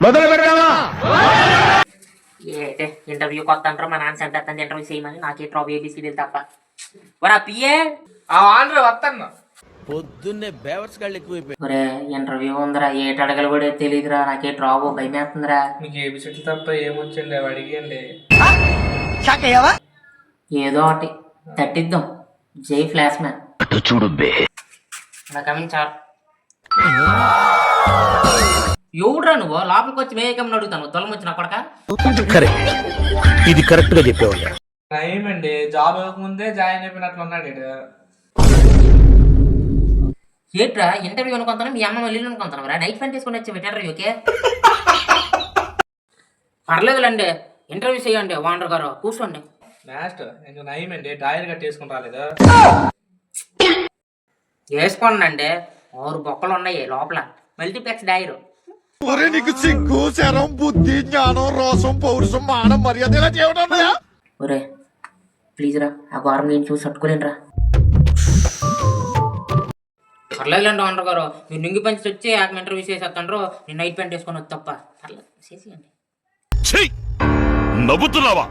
మొదలు పెడదామా? ఏంటే ఇంటర్వ్యూ కొత్త అంటారు మా నాన్న సెంటర్ అతను ఇంటర్వ్యూ చేయమని నాకే ట్రాప్ ఏబీసీడీలు తప్ప వరా పిఏ ఆండ్రా వస్తాను. పొద్దున్నే బేవర్స్ గాళ్ళు ఎక్కువైపోయి. ఒరే ఇంటర్వ్యూ ఉందిరా ఏటి అడగలు కూడా తెలియదురా నాకే డ్రాప్ భయమేస్తుందిరా. మీకు ఏబిసిటీ తప్ప ఏమొచ్చండి అవి అడిగండి. ఏదో ఒకటి తట్టిద్దాం. జై ఫ్లాష్ మ్యాన్ చూడు నా కమింగ్ చాలు. ఎవడురా నువ్వు లోపలికి వచ్చి మేకమ్మని అడుగుతాను తొలం వచ్చిన కొడక. కరెక్ట్, ఇది కరెక్ట్ గా చెప్పేవాళ్ళు. ఏమండి జాబ్ ఇవ్వకముందే జాయిన్ అయిపోయినట్లు ఉన్నాడు ఈడు. ఏట్రా ఇంటర్వ్యూ అనుకుంటాను మీ అమ్మ మళ్ళీ అనుకుంటాను రా నైట్ ప్యాంట్ తీసుకుని వచ్చి ఇంటర్వ్యూకే. పర్లేదులేండి ఇంటర్వ్యూ చేయండి వాండర్ గారు కూర్చోండి. నెక్స్ట్ ఇంకా నయమండి డాయర్ కట్టి వేసుకుని రాలేదు. వేసుకోండి 6 బొక్కలు ఉన్నాయి లోపల మల్టీప్లెక్స్ డైరు. నీకు సిగ్గు శరం బుద్ధి జ్ఞానం రోసం పౌరుషం మానం మర్యాద ఇలా చేయడం. ఒరే ప్లీజ్ రా ఆ గౌరవం నేను చూసి పట్టుకోలేనురా. పర్లేదులేండి వాండర్ గారు మీరు నింగి పంచి వచ్చి ఆమె ఇంటర్వ్యూ చేసేస్తాండ్రు నేను నైట్ ప్యాంట్ వేసుకొని వచ్చి తప్ప పర్లేదు చేసేయండి. నవ్వుతున్నావా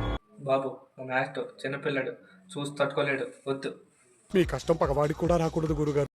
బాబు మా మాస్టర్ చిన్నపిల్లడు చూసి తట్టుకోలేడు వద్దు. మీ కష్టం పగవాడికి కూడా రాకూడదు గురుగారు.